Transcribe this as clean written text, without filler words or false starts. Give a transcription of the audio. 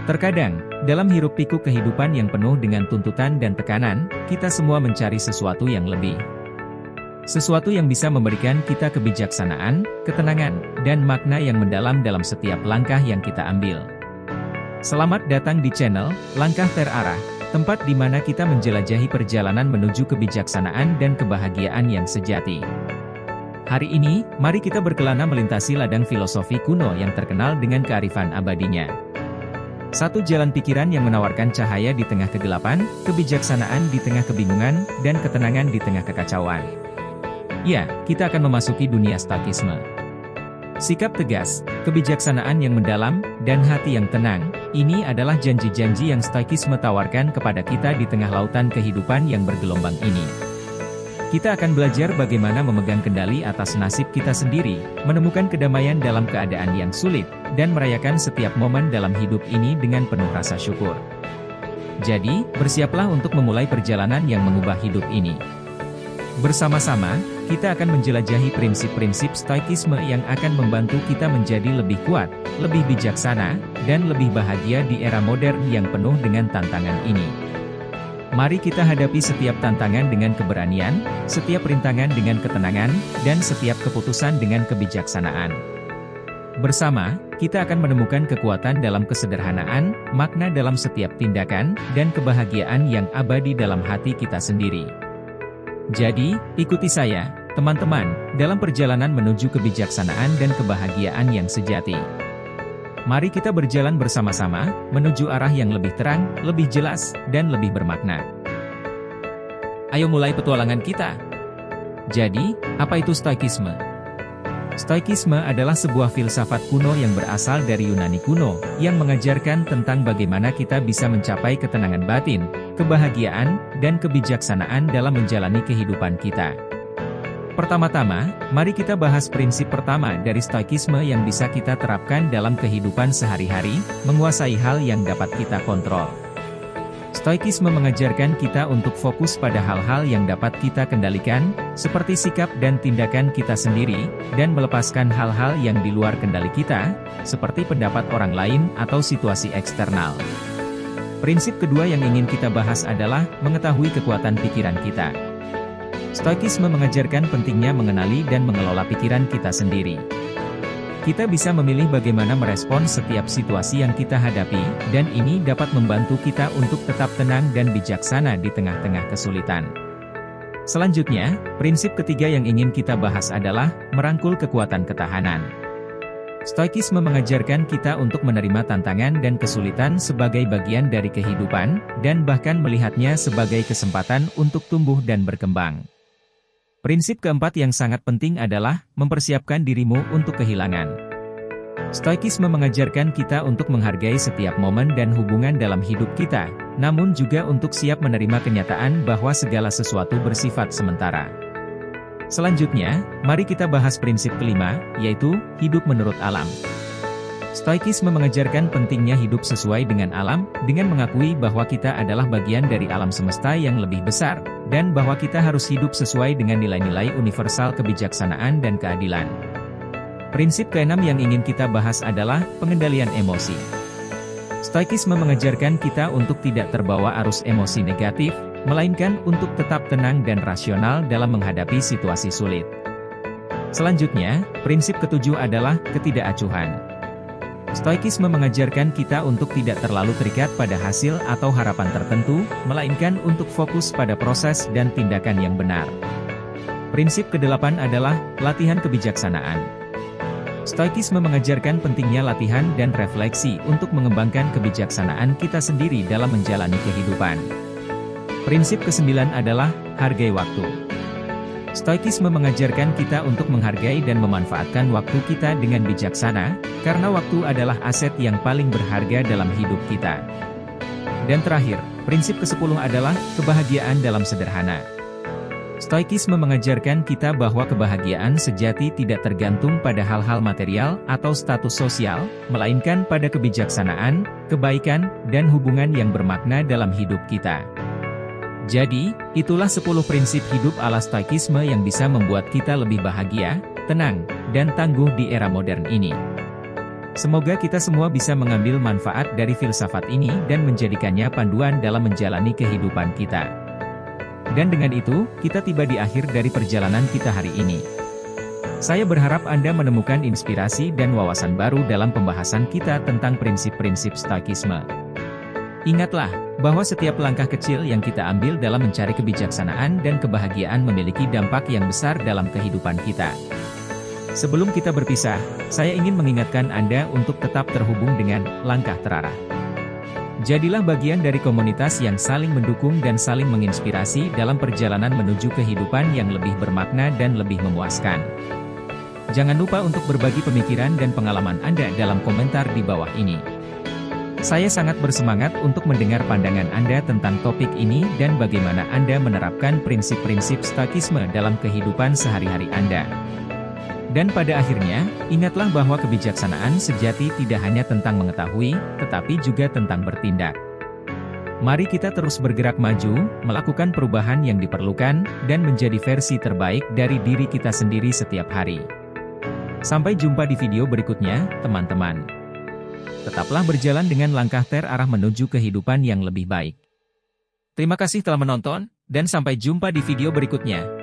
Terkadang, dalam hiruk-pikuk kehidupan yang penuh dengan tuntutan dan tekanan, kita semua mencari sesuatu yang lebih. Sesuatu yang bisa memberikan kita kebijaksanaan, ketenangan, dan makna yang mendalam dalam setiap langkah yang kita ambil. Selamat datang di channel Langkah Terarah, tempat di mana kita menjelajahi perjalanan menuju kebijaksanaan dan kebahagiaan yang sejati. Hari ini, mari kita berkelana melintasi ladang filosofi kuno yang terkenal dengan kearifan abadinya. Satu jalan pikiran yang menawarkan cahaya di tengah kegelapan, kebijaksanaan di tengah kebingungan, dan ketenangan di tengah kekacauan. Ya, kita akan memasuki dunia stoikisme. Sikap tegas, kebijaksanaan yang mendalam, dan hati yang tenang, ini adalah janji-janji yang stoikisme tawarkan kepada kita di tengah lautan kehidupan yang bergelombang ini. Kita akan belajar bagaimana memegang kendali atas nasib kita sendiri, menemukan kedamaian dalam keadaan yang sulit, dan merayakan setiap momen dalam hidup ini dengan penuh rasa syukur. Jadi, bersiaplah untuk memulai perjalanan yang mengubah hidup ini. Bersama-sama, kita akan menjelajahi prinsip-prinsip stoikisme yang akan membantu kita menjadi lebih kuat, lebih bijaksana, dan lebih bahagia di era modern yang penuh dengan tantangan ini. Mari kita hadapi setiap tantangan dengan keberanian, setiap rintangan dengan ketenangan, dan setiap keputusan dengan kebijaksanaan. Bersama, kita akan menemukan kekuatan dalam kesederhanaan, makna dalam setiap tindakan, dan kebahagiaan yang abadi dalam hati kita sendiri. Jadi, ikuti saya, teman-teman, dalam perjalanan menuju kebijaksanaan dan kebahagiaan yang sejati. Mari kita berjalan bersama-sama, menuju arah yang lebih terang, lebih jelas, dan lebih bermakna. Ayo mulai petualangan kita. Jadi, apa itu stoikisme? Stoikisme adalah sebuah filsafat kuno yang berasal dari Yunani kuno, yang mengajarkan tentang bagaimana kita bisa mencapai ketenangan batin, kebahagiaan, dan kebijaksanaan dalam menjalani kehidupan kita. Pertama-tama, mari kita bahas prinsip pertama dari stoikisme yang bisa kita terapkan dalam kehidupan sehari-hari, menguasai hal yang dapat kita kontrol. Stoikisme mengajarkan kita untuk fokus pada hal-hal yang dapat kita kendalikan, seperti sikap dan tindakan kita sendiri, dan melepaskan hal-hal yang di luar kendali kita, seperti pendapat orang lain atau situasi eksternal. Prinsip kedua yang ingin kita bahas adalah mengetahui kekuatan pikiran kita. Stoikisme mengajarkan pentingnya mengenali dan mengelola pikiran kita sendiri. Kita bisa memilih bagaimana merespons setiap situasi yang kita hadapi, dan ini dapat membantu kita untuk tetap tenang dan bijaksana di tengah-tengah kesulitan. Selanjutnya, prinsip ketiga yang ingin kita bahas adalah merangkul kekuatan ketahanan. Stoikisme mengajarkan kita untuk menerima tantangan dan kesulitan sebagai bagian dari kehidupan, dan bahkan melihatnya sebagai kesempatan untuk tumbuh dan berkembang. Prinsip keempat yang sangat penting adalah mempersiapkan dirimu untuk kehilangan. Stoikisme mengajarkan kita untuk menghargai setiap momen dan hubungan dalam hidup kita, namun juga untuk siap menerima kenyataan bahwa segala sesuatu bersifat sementara. Selanjutnya, mari kita bahas prinsip kelima, yaitu hidup menurut alam. Stoikisme mengajarkan pentingnya hidup sesuai dengan alam, dengan mengakui bahwa kita adalah bagian dari alam semesta yang lebih besar, dan bahwa kita harus hidup sesuai dengan nilai-nilai universal kebijaksanaan dan keadilan. Prinsip keenam yang ingin kita bahas adalah pengendalian emosi. Stoikisme mengajarkan kita untuk tidak terbawa arus emosi negatif, melainkan untuk tetap tenang dan rasional dalam menghadapi situasi sulit. Selanjutnya, prinsip ketujuh adalah ketidakacuhan. Stoikisme mengajarkan kita untuk tidak terlalu terikat pada hasil atau harapan tertentu, melainkan untuk fokus pada proses dan tindakan yang benar. Prinsip kedelapan adalah latihan kebijaksanaan. Stoikisme mengajarkan pentingnya latihan dan refleksi untuk mengembangkan kebijaksanaan kita sendiri dalam menjalani kehidupan. Prinsip kesembilan adalah hargai waktu. Stoikisme mengajarkan kita untuk menghargai dan memanfaatkan waktu kita dengan bijaksana, karena waktu adalah aset yang paling berharga dalam hidup kita. Dan terakhir, prinsip ke-10 adalah kebahagiaan dalam sederhana. Stoikisme mengajarkan kita bahwa kebahagiaan sejati tidak tergantung pada hal-hal material atau status sosial, melainkan pada kebijaksanaan, kebaikan, dan hubungan yang bermakna dalam hidup kita. Jadi, itulah 10 prinsip hidup ala stoikisme yang bisa membuat kita lebih bahagia, tenang, dan tangguh di era modern ini. Semoga kita semua bisa mengambil manfaat dari filsafat ini dan menjadikannya panduan dalam menjalani kehidupan kita. Dan dengan itu, kita tiba di akhir dari perjalanan kita hari ini. Saya berharap Anda menemukan inspirasi dan wawasan baru dalam pembahasan kita tentang prinsip-prinsip stoikisme. Ingatlah, bahwa setiap langkah kecil yang kita ambil dalam mencari kebijaksanaan dan kebahagiaan memiliki dampak yang besar dalam kehidupan kita. Sebelum kita berpisah, saya ingin mengingatkan Anda untuk tetap terhubung dengan langkah terarah. Jadilah bagian dari komunitas yang saling mendukung dan saling menginspirasi dalam perjalanan menuju kehidupan yang lebih bermakna dan lebih memuaskan. Jangan lupa untuk berbagi pemikiran dan pengalaman Anda dalam komentar di bawah ini. Saya sangat bersemangat untuk mendengar pandangan Anda tentang topik ini dan bagaimana Anda menerapkan prinsip-prinsip stoikisme dalam kehidupan sehari-hari Anda. Dan pada akhirnya, ingatlah bahwa kebijaksanaan sejati tidak hanya tentang mengetahui, tetapi juga tentang bertindak. Mari kita terus bergerak maju, melakukan perubahan yang diperlukan, dan menjadi versi terbaik dari diri kita sendiri setiap hari. Sampai jumpa di video berikutnya, teman-teman. Tetaplah berjalan dengan langkah terarah menuju kehidupan yang lebih baik. Terima kasih telah menonton, dan sampai jumpa di video berikutnya.